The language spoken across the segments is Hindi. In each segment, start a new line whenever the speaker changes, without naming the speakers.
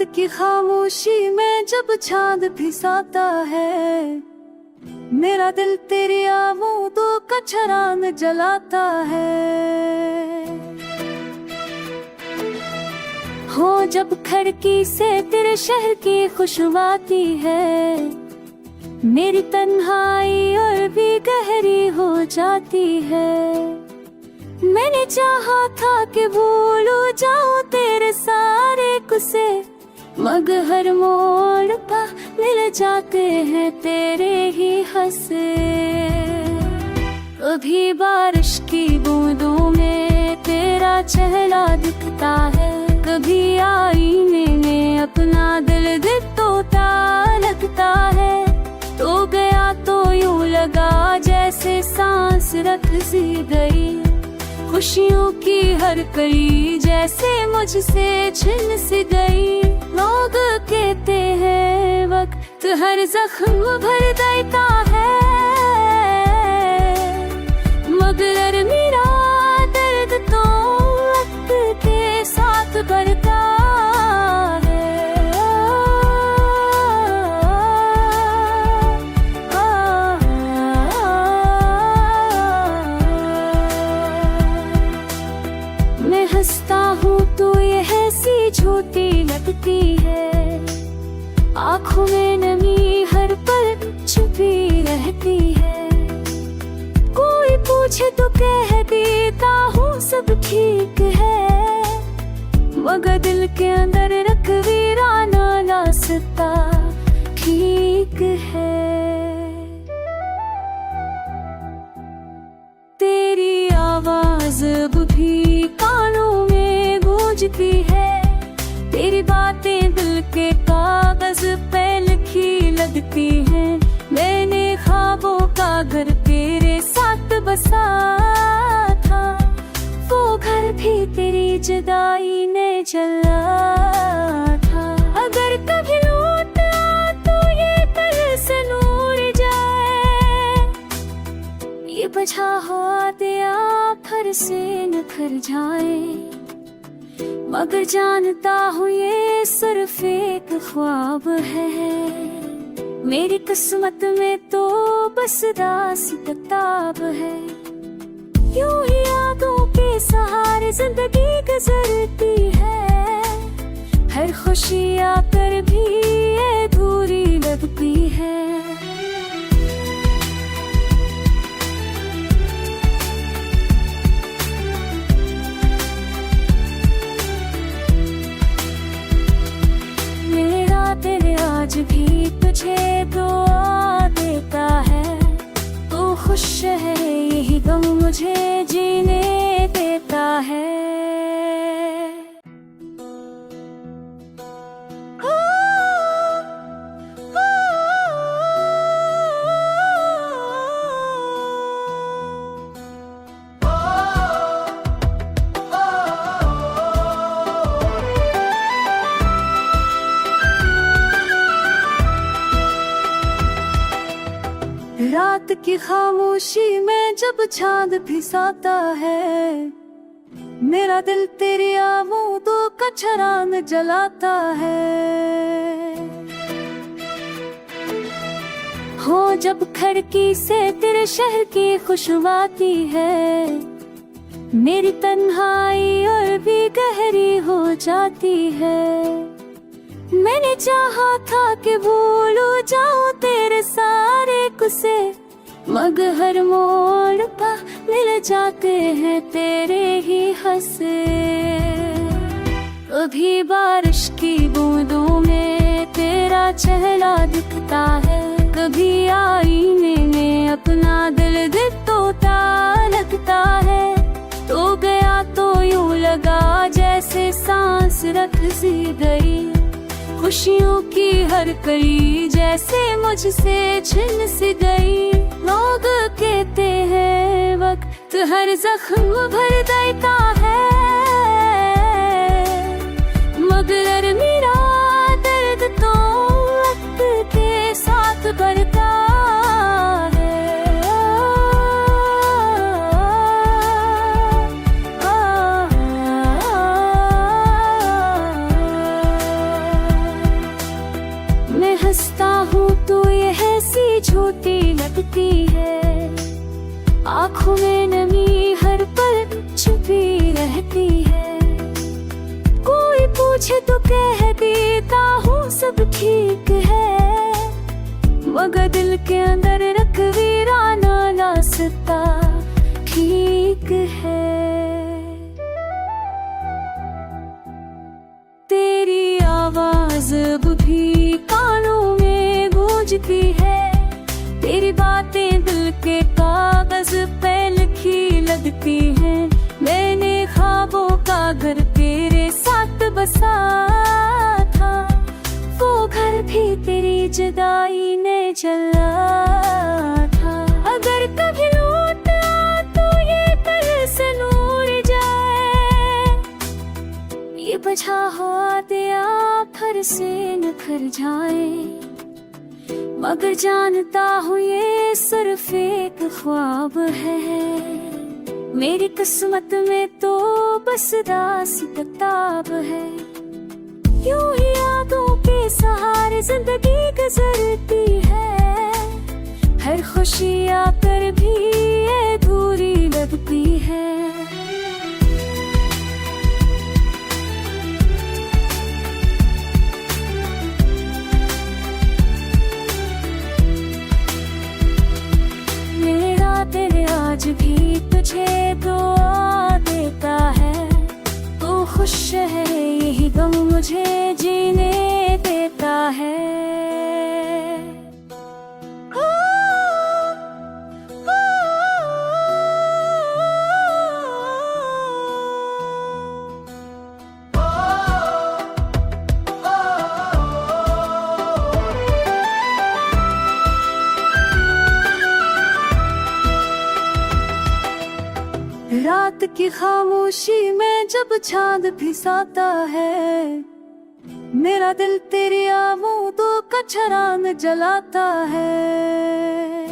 रात की खामोशी में जब चांद फिसाता है, मेरा दिल तेरी आमोदों का छरान जलाता है। हो जब खिड़की से तेरे शहर की खुशबू आती है, मेरी तन्हाई और भी गहरी हो जाती है। मैंने चाहा था कि भूलूं जाऊं तेरे सारे गुस्से, मगर हर मोड़ पर मिल जाते हैं तेरे ही हंसे। कभी बारिश की बूंदों में तेरा चेहरा दिखता है, कभी आईने में अपना दिल तोता लगता है। तो गया तो यूं लगा जैसे सांस रख सी गई, खुशियों की हर कड़ी जैसे मुझसे छिन सी गई। लोग कहते हैं वक्त हर जख्म भर देता है, मगर मेरा दर्द तो वक्त के साथ बढ़ता है। मैं हंसता हूँ तो यह ऐसी झूठी लगती है, आँखों में नमी हर पल छुपी रहती है। कोई पूछे तो कह देता हूँ सब ठीक है, मगर दिल के अंदर रख वीराना रास्ता ठीक है। तेरी आवाज अब भी कानों में गूंजती है, तेरी बातें दिल के कागज पे लिखी लगती हैं। मैंने ख्वाबों का घर तेरे साथ बसा था, वो घर भी तेरी जुदाई ने जला था। अगर कभी लौट आ तो ये पल से नूर जाए, ये बचा हुआ दिया फिर से निखर जाए। मगर जानता हूँ ये सिर्फ एक ख्वाब है, मेरी किस्मत में तो बस दास किताब है। यूं ही यादों के सहारे जिंदगी गुजरती है, हर खुशी आकर भी अधूरी लगती है। आज भी तुझे दुआ देता है, तू खुश है यही गम मुझे जीने देता है। रात की खामोशी में जब चांद फिसाता है, मेरा दिल तेरी आमोदों का छरान जलाता है। हो जब खिड़की से तेरे शहर की खुशबू आती है, मेरी तन्हाई और भी गहरी हो जाती है। मैंने चाहा था कि भूलूं जाऊं तेरे सारे गुस्से, मगर हर मोड़ पर मिल जाते हैं तेरे ही हंसे। कभी बारिश की बूंदों में तेरा चेहरा दिखता है, कभी आईने में अपना दिल तोता लगता है। तो गया तो यूं लगा जैसे सांस रख सी गई, खुशियों की हर कड़ी जैसे मुझसे छिन सी गई। लोग कहते हैं वक्त हर जख्म भर देता है, मगर मेरा दर्द तो वक्त के साथ बढ़ता है। पूछे तो कह देता हूँ सब ठीक है, मगर दिल के अंदर रख वीराना रास्ता ठीक है। तेरी आवाज अब भी कानों में गूंजती है, तेरी बातें दिल के कागज पे लिखी लगती हैं। मैंने ख्वाबों का घर तेरे साथ बसा था, वो घर भी तेरी जुदाई ने जला था। अगर कभी लौट आ तो ये कल से नूर जाए, ये बचा हुआ दिया फिर से निखर जाए, मगर जानता हूँ ये सिर्फ एक ख्वाब है। मेरी किस्मत में तो बस दास्ताब है, यूं ही यादों के सहारे जिंदगी गुजरती है। हर खुशी आकर भी ये अधूरी लगती है। आज भी तुझे दुआ देता है, तू खुश है यही गम मुझे जीने देता है। रात की खामोशी में जब चांद फिसाता है, मेरा दिल तेरी आमोदों का छरान जलाता है।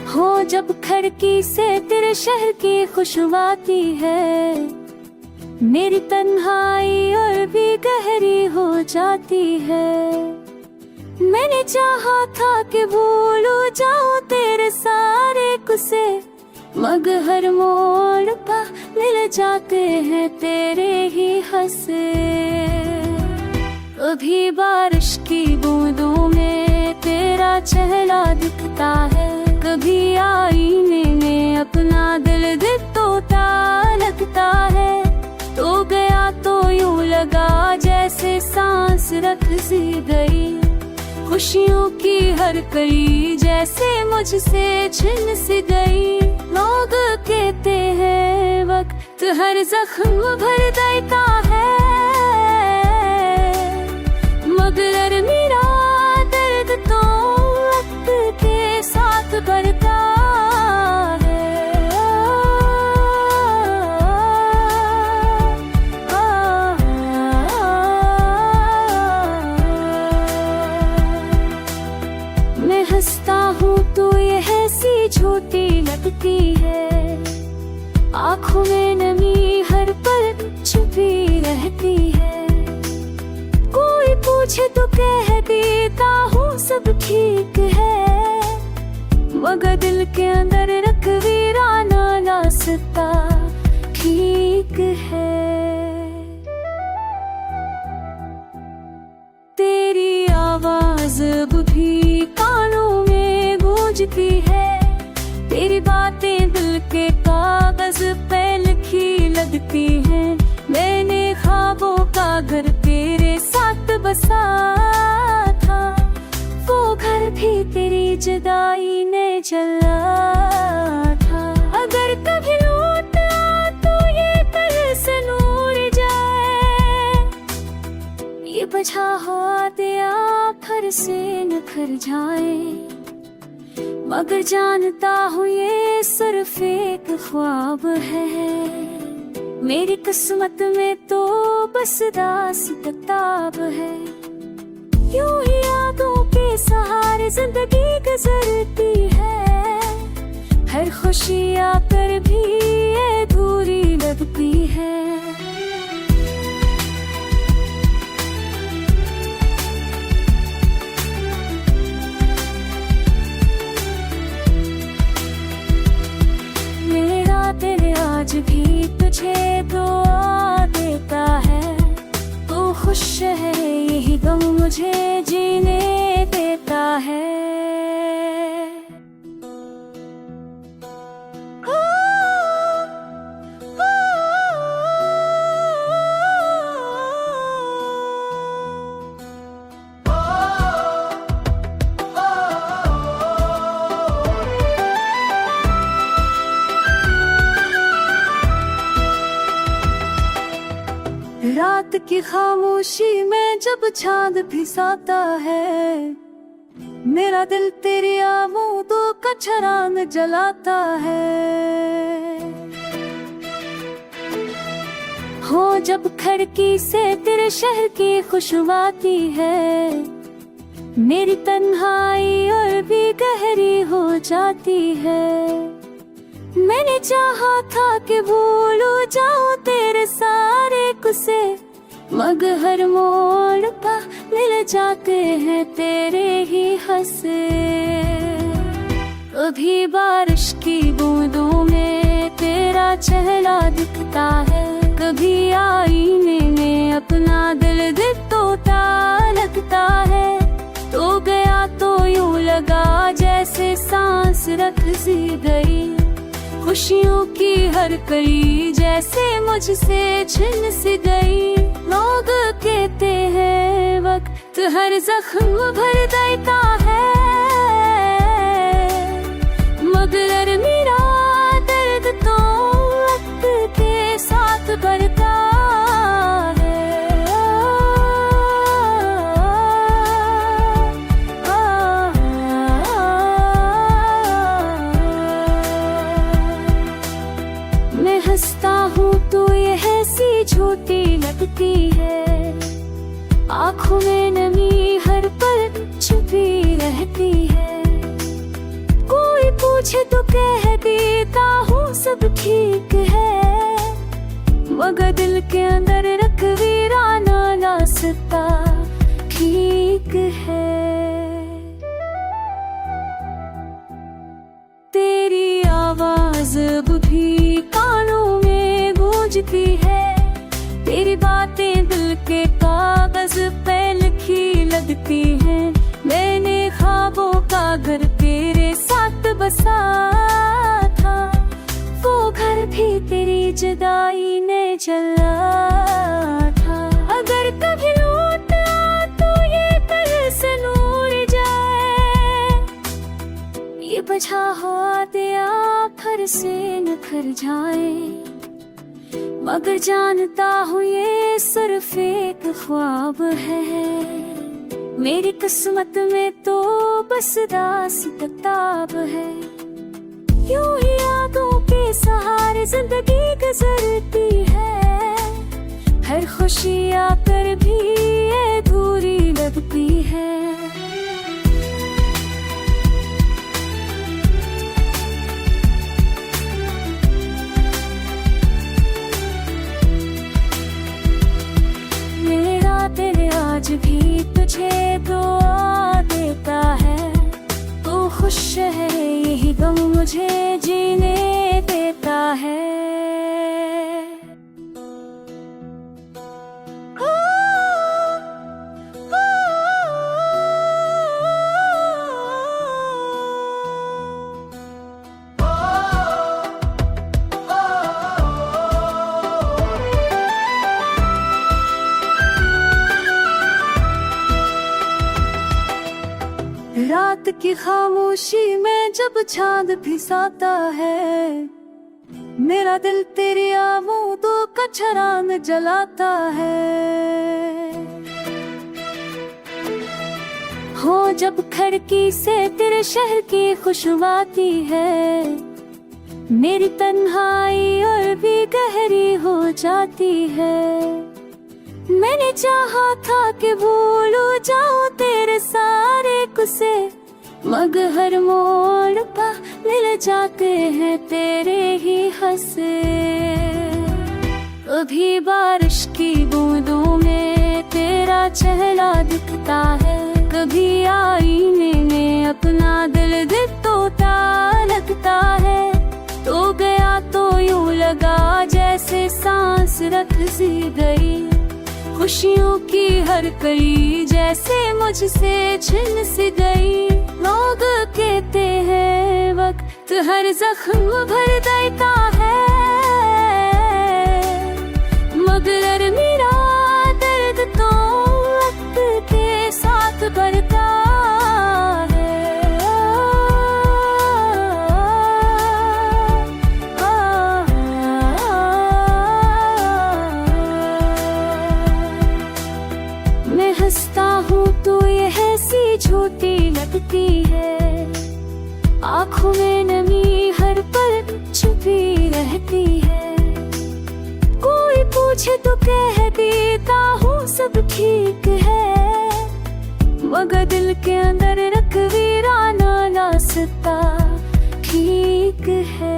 हो जब खिड़की से तेरे शहर की खुशबू आती है, मेरी तन्हाई और भी गहरी हो जाती है। मैंने चाहा था कि भूल जाऊं तेरे सारे गुस्से, मगर हर मोड़ पर मिल जाते हैं तेरे ही हंसे। कभी बारिश की बूंदों में तेरा चेहरा दिखता है, कभी आईने में अपना दिल तोता लगता है। तो गया तो यूं लगा जैसे सांस रख सी गई, खुशियों की हर कली जैसे मुझसे छिन सी गई। लोग कहते हैं वक्त हर जख्म भर देता है, मगर मेरा दर्द तो वक्त के साथ बढ़ता है। मैं हंसता हूँ तो ये हंसी झूठी लगती है, आँखों में नमी हर पल छुपी रहती है। कोई पूछे तो कह देता हूँ सब ठीक है, मगर दिल के अंदर रख वीराना रास्ता ठीक है। तेरी आवाज अब भी कानों में गूंजती है, तेरी बातें दिल के कागज पे लिखी लगती हैं। मैंने ख्वाबों का घर तेरे साथ बसा था, वो घर भी तेरी जुदाई ने जला था। अगर कभी लौट आ तो ये कल से नूर जाए, ये बचा हुआ दिया फिर से निखर जाए, मगर जानता हूँ ये सिर्फ एक ख्वाब है। मेरी किस्मत में तो बस दास्ताब है, यूं ही यादों के सहारे जिंदगी गुजरती है। हर खुशी आकर भी ये अधूरी लगती है। आज भी तुझे दुआ खुश है, यही गम मुझे जीने देता है। रात की खामोशी में जब चांद फिसाता है, मेरा दिल तेरी आमोदों का छरान जलाता है। हो जब खिड़की से तेरे शहर की खुशबू आती है, मेरी तन्हाई और भी गहरी हो जाती है। मैंने चाहा था कि भूलू जाऊं तेरे सारे गुस्से, मगर हर मोड़ पर मिल जाते हैं तेरे ही हंसे। कभी बारिश की बूंदों में तेरा चेहरा दिखता है, कभी आईने में अपना दिल तोता लगता है। तो गया तो यूं लगा जैसे सांस रख सी गई, खुशियों की हर कली जैसे मुझसे छिन सी गई। लोग कहते हैं वक्त हर जख्म भर देता है, मगर मेरा दर्द तो वक्त के साथ बढ़ता है। मैं हंसता हूँ तो यह ऐसी झूठी लगती है, आँखों में नमी हर पल छुपी रहती है। कोई पूछे तो कह देता हूँ सब ठीक है, मगर दिल के अंदर रख वीराना रास्ता ठीक है। तेरी आवाज अब भी कानों में गूंजती है, तेरी बातें दिल के कागज पे लिखी लगती हैं। मैंने ख्वाबों का घर तेरे साथ बसा था, वो घर भी तेरी जुदाई ने जला था। अगर कभी लौट आ तो ये दिल से नूर जाए, ये बचा हुआ दिया फिर से निखर जाए। मगर जानता हूँ ये सिर्फ एक ख्वाब है, मेरी किस्मत में तो बस दास्ताब है। यूं ही यादों के सहारे जिंदगी गुजरती है, हर खुशी आकर भी अधूरी लगती है। आज भी तुझे दुआ देता है, तू खुश है, यही गम मुझे जीने देता है। रात की खामोशी में जब चांद फिसाता है, मेरा दिल तेरी आमोदों का छरान जलाता है। हो जब खिड़की से तेरे शहर की खुशबू आती है, मेरी तन्हाई और भी गहरी हो जाती है। मैंने चाहा था कि भूलू जाऊं तेरे सारे गुस्से, मगर हर मोड़ पर मिल जाते हैं तेरे ही हंसे। कभी बारिश की बूंदों में तेरा चेहरा दिखता है, कभी आईने में अपना दिल तोता लगता है। तो गया तो यूं लगा जैसे सांस रख सी गई, खुशियों की हर कली जैसे मुझसे छिन सी गई। लोग कहते हैं वक्त हर जख्म भर देता है, मगर मेरा दर्द तो वक्त के साथ बढ़ता है। मैं हंसता हूँ तो यह ऐसी छोटी लगती है, आँखों में नमी हर पल छुपी रहती है। कोई पूछे तो कह देता हूँ सब ठीक है, मगर दिल के अंदर रख वीराना रास्ता ठीक है।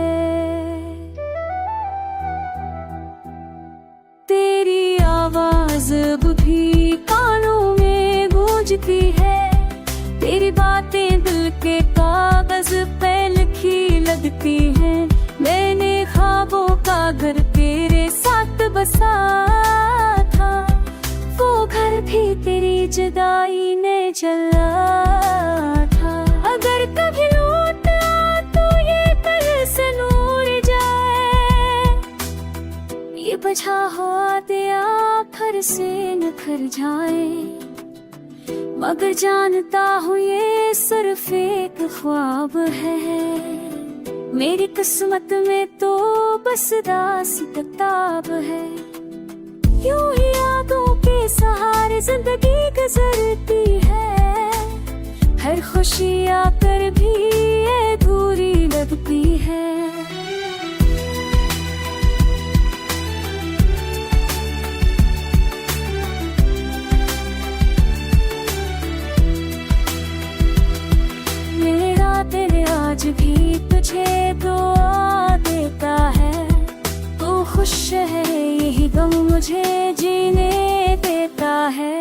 तेरी आवाज अब भी कानों में गूंजती है, तेरी बातें दिल के कागज पे लिखी लगती हैं। मैंने ख्वाबों का घर तेरे साथ बसा था, वो घर भी तेरी जुदाई ने जला था। अगर कभी लौट आ तो ये पल से नूर जाए, ये बचा हुआ दिया फिर से निखर जाए। मगर जानता हूँ ये सिर्फ एक ख्वाब है, मेरी किस्मत में तो बस दास्ताब है। यूं ही यादों के सहारे जिंदगी गुजरती है, हर खुशी आकर भी ये अधूरी लगती है। आज भी तुझे दुआ देता है, तू खुश है यही गम मुझे जीने देता है।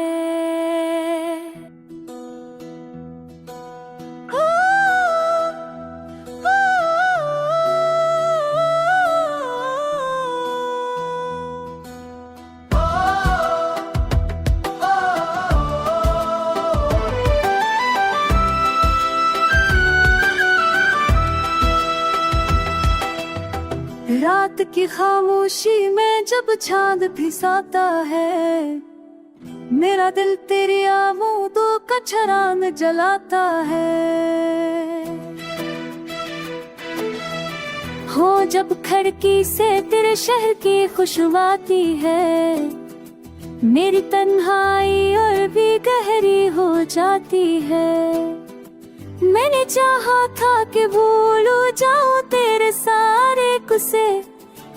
रात की खामोशी में जब चांद फिसाता है, मेरा दिल तेरी आमोदों का छरान जलाता है। हो जब खिड़की से तेरे शहर की खुशबू आती है, मेरी तन्हाई और भी गहरी हो जाती है। मैंने चाहा था कि भूलो जाओ तेरे सारे गुस्से,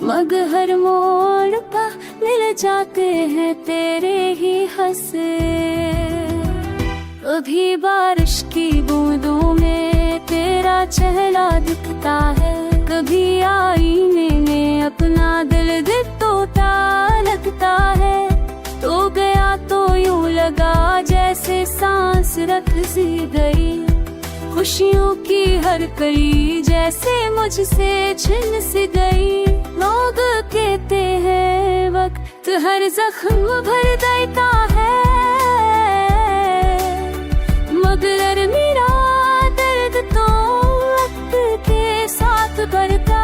मगर हर मोड़ पर मिल जाते हैं तेरे ही हंसे। कभी बारिश की बूंदों में तेरा चेहरा दिखता है, कभी आईने में अपना दिल तोता लगता है। तो गया तो यूं लगा जैसे सांस रख सी गई, खुशियों की हर कली जैसे मुझसे छिन सी गई। लोग कहते हैं वक्त हर जख्म भर देता है, मगर मेरा दर्द तो वक्त के साथ बढ़ता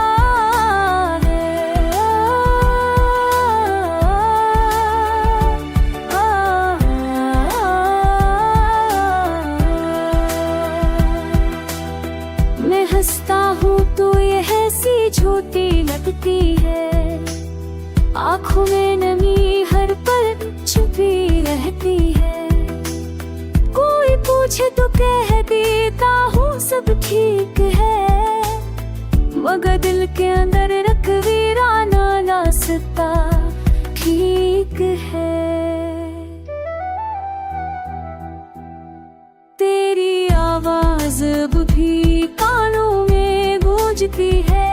है। मैं हंसता हूँ तो यह ऐसी छोटी लगती है, आँखों में नमी हर पल छुपी रहती है। कोई पूछे तो कह देता हूँ सब ठीक है, मगर दिल के अंदर रख वीराना रास्ता ठीक है। तेरी आवाज अब भी कानों में गूंजती है,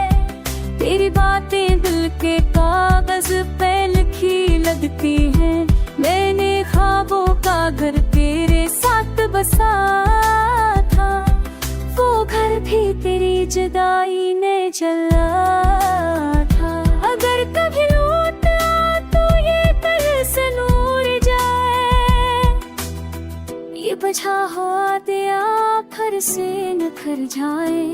तेरी बातें दिल के कागज पे लिखी लगती हैं। मैंने ख्वाबों का घर तेरे साथ बसा था, वो घर भी तेरी जुदाई ने जला था। अगर कभी लौट आ तो ये पल से नूर जा आखिर से निखर जाए,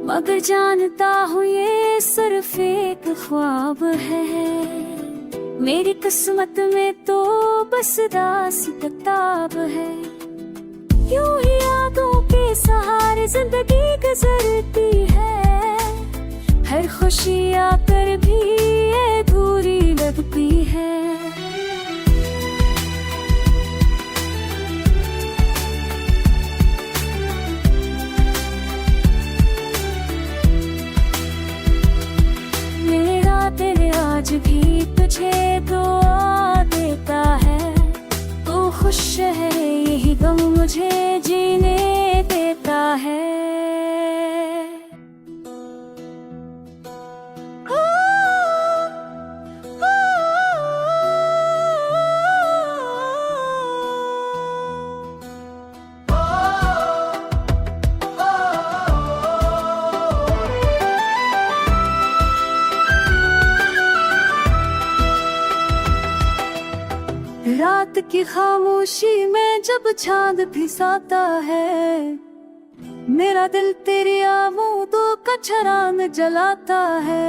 मगर जानता हूँ ये सिर्फ एक ख्वाब है। मेरी किस्मत में तो बस दास्तां है, यूं ही यादों के सहारे जिंदगी गुजरती है। हर खुशी आकर भी ये अधूरी लगती है। आज भी तुझे दुआ देता है, तू खुश है यही गम मुझे जीने देता है। रात की खामोशी में जब चांद फिसाता है, मेरा दिल तेरी आमोदों का छरान जलाता है।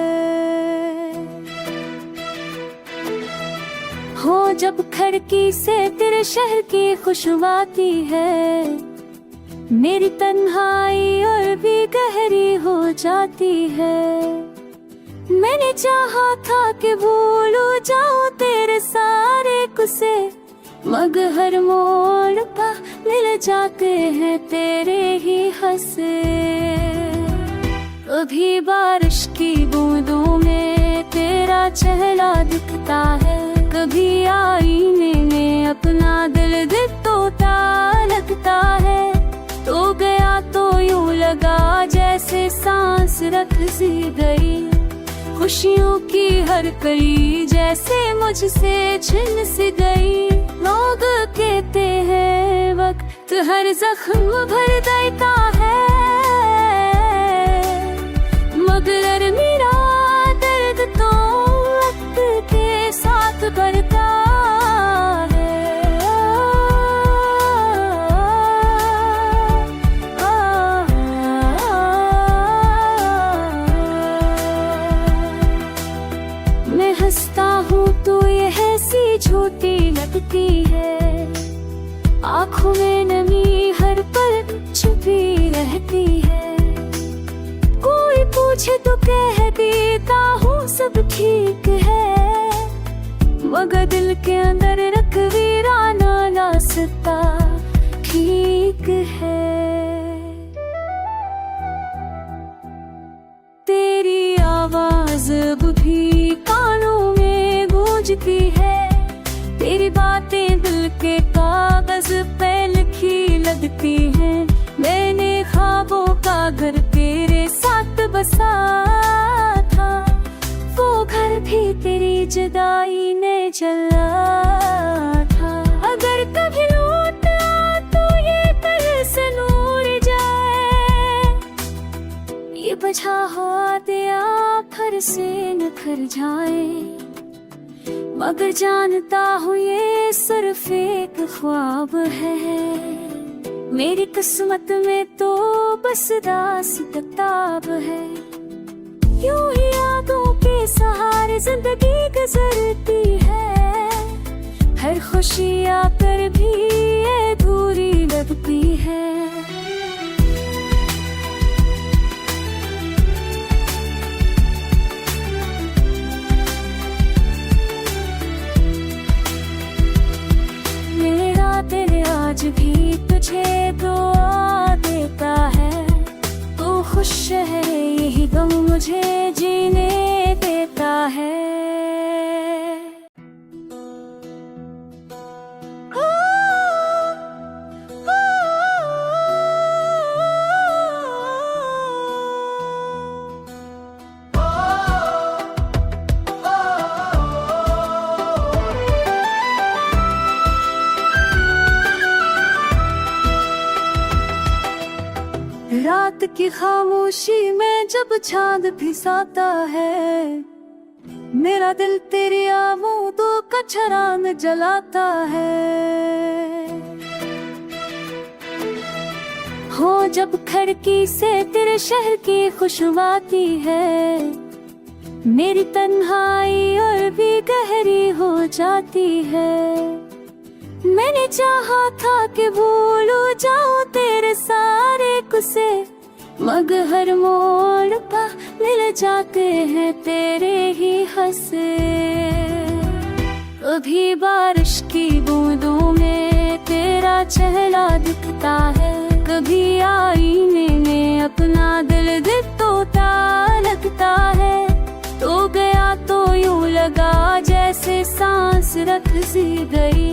हो जब खिड़की से तेरे शहर की खुशबू आती है, मेरी तन्हाई और भी गहरी हो जाती है। मैंने चाहा था कि भूलूं जाऊं तेरे सारे गुस्से, मगर हर मोड़ पर मिल जाते हैं तेरे ही हंसे। कभी बारिश की बूंदों में तेरा चेहरा दिखता है, कभी आईने में अपना दिल तोता लगता है। तो गया तो यूं लगा जैसे सांस रख सी गई, खुशियों की हर कली जैसे मुझसे छिन सी गई। लोग कहते हैं वक्त हर जख्म भर देता है, मगर मेरा दर्द तो वक्त के साथ बढ़ता है। मैं हंसता हूँ तो ये हंसी झूठी लगती है, आँखों में नमी हर पल छुपी रहती है। कोई पूछे तो कह देता हूँ सब ठीक है, मगर दिल के अंदर रख वीराना रास्ता ठीक है। तेरी आवाज अब भी कानों में गूंजती है, तेरी बातें दिल के कागज पे लिखी लगती हैं। मैंने ख्वाबों का घर तेरे साथ बसा था, वो घर भी तेरी जुदाई ने जला था। अगर कभी लौट आ तो ये पल से नूर जाए, ये बचा हुआ दिया आखिर से निखर जाए, मगर जानता हूँ ये सिर्फ एक ख्वाब है। मेरी किस्मत में तो बस दास्तां है, यूं ही यादों के सहारे जिंदगी गुजरती है। हर खुशी आकर भी ये अधूरी लगती है। आज भी तुझे दुआ देता है, तू खुश है यही गम मुझे जीने देता है। रात की खामोशी में जब चांद फिसाता है, मेरा दिल तेरी आमोदों का छरान जलाता है। हो जब खिड़की से तेरे शहर की खुशबू आती है, मेरी तन्हाई और भी गहरी हो जाती है। मैंने चाहा था कि भूलूं जाऊं तेरे सारे गुस्से, मगर हर मोड़ पर मिल जाते हैं तेरे ही हंसे। कभी बारिश की बूंदों में तेरा चेहरा दिखता है, कभी आईने में अपना दिल तोता लगता है। तो गया तो यूं लगा जैसे सांस रख सी गई,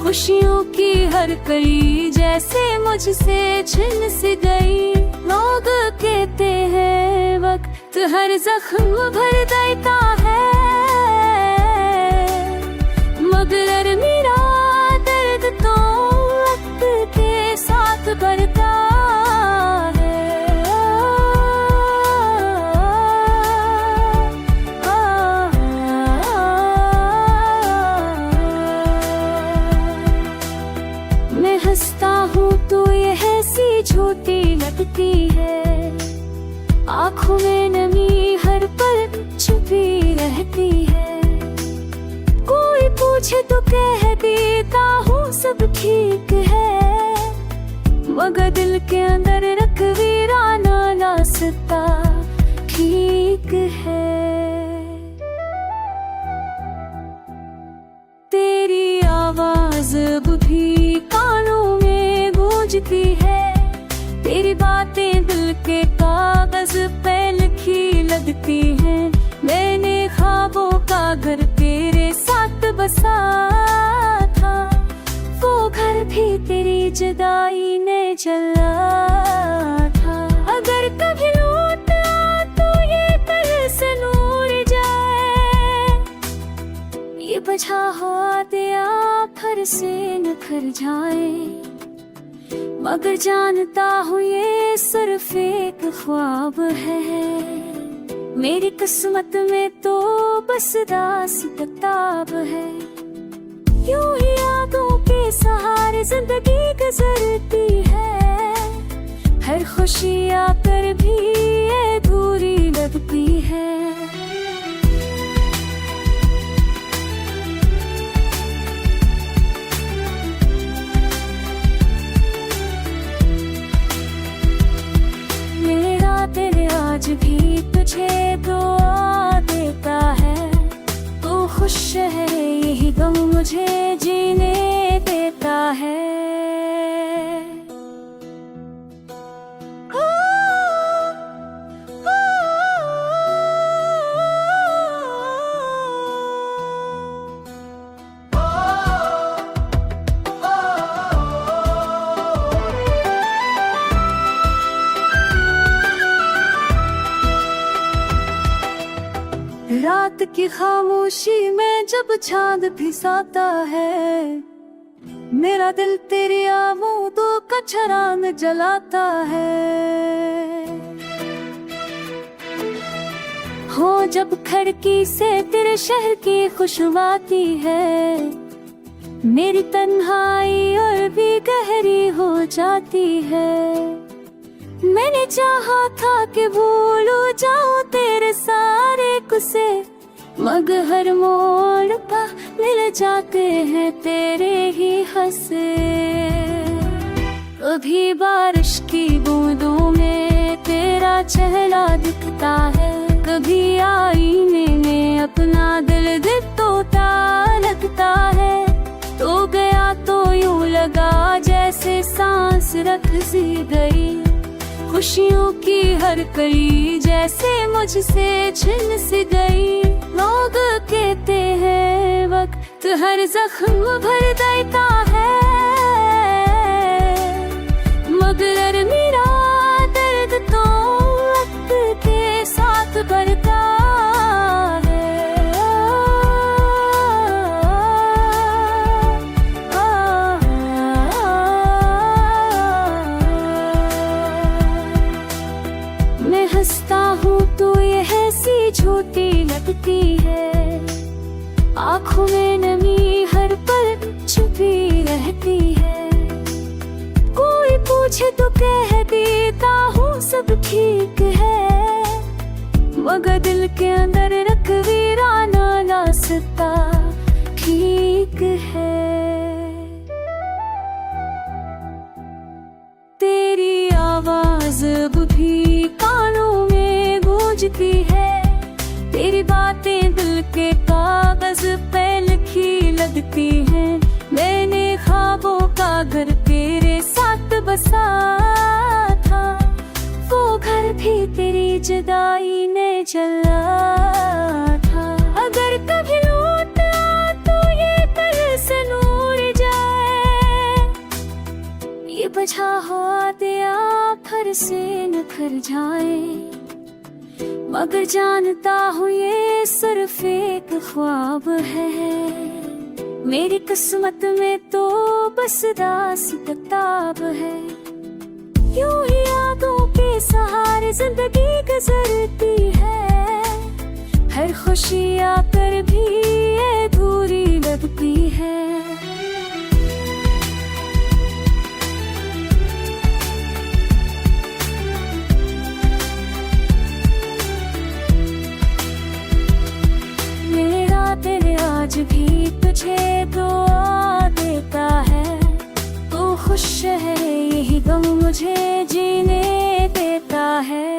खुशियों की हर कली जैसे मुझसे छिन सी गई। लोग कहते हैं वक्त हर जख्म भर देता है, मगर मेरा दर्द तो वक्त के साथ बढ़ता है। मैं हंसता हूँ तो यह ऐसी झूठी लगती है, आँखों में नमी हर पल छुपी रहती है। कोई पूछे तो कह देता हूँ सब ठीक है, मगर दिल के अंदर रख वीराना रास्ता ठीक है। तेरी आवाज अब भी कानों में गूंजती है, तेरी बातें दिल के कागज पे लिखी लगती हैं। मैंने ख्वाबों का घर तेरे साथ बसा था, वो घर भी तेरी जुदाई ने जला था। अगर कभी लौट आ तो ये कल से नूर जाए, ये बचा हुआ दिया फिर से निखर जाए। मगर जानता हूँ ये सिर्फ एक ख्वाब है, मेरी किस्मत में तो बस दास किताब है। यूं ही यादों के सहारे जिंदगी गुजरती है, हर खुशी आकर भी अधूरी लगती है। मेरा दिल आज भी तुझे दुआ देता है, तू खुश है यही गम मुझे जीने देता है। रात की खामोशी में जब चांद फिसाता है, मेरा दिल तेरी आमोदों का छरान जलाता है। हो जब खिड़की से तेरे शहर की खुशबू आती है, मेरी तन्हाई और भी गहरी हो जाती है। मैंने चाहा था कि भूलूं जाऊं तेरे सारे गुस्से, मगर हर मोड़ पर मिल जाते हैं तेरे ही हंसे। कभी बारिश की बूंदों में तेरा चेहरा दिखता है, कभी आईने में अपना दिल तोता लगता है। तो गया तो यूं लगा जैसे सांस रख सी गई, खुशियों की हर कली जैसे मुझसे छिन सी गई। लोग कहते हैं वक्त हर जख्म भर देता है, मगर मेरा दर्द तो वक्त के साथ बढ़ता है। मैं हंसता हूँ तो यह ऐसी झूठी लगती है, आँखों में नमी हर पल छुपी रहती है। कोई पूछे तो कह देता हूँ सब ठीक है, मगर दिल के अंदर रखवीराना रास्ता ठीक है। तेरी आवाज अब भी कानों में गूंजती है, तेरी बातें दिल के कागज पे लिखी लगती हैं। मैंने ख्वाबों का घर तेरे साथ बसा था, वो घर भी तेरी जुदाई ने जला था। अगर कभी लौट आ तो ये कल से नूर जाए, ये बचा हुआ दिया फिर से निखर जाए, मगर जानता हूँ ये सिर्फ एक ख्वाब है। मेरी किस्मत में तो बस दास्तान है, यूं ही यादों के सहारे जिंदगी गुजरती है। हर खुशी आकर भी अधूरी लगती है। आज भी तुझे दुआ देता है, तू खुश है यही गम मुझे जीने देता है।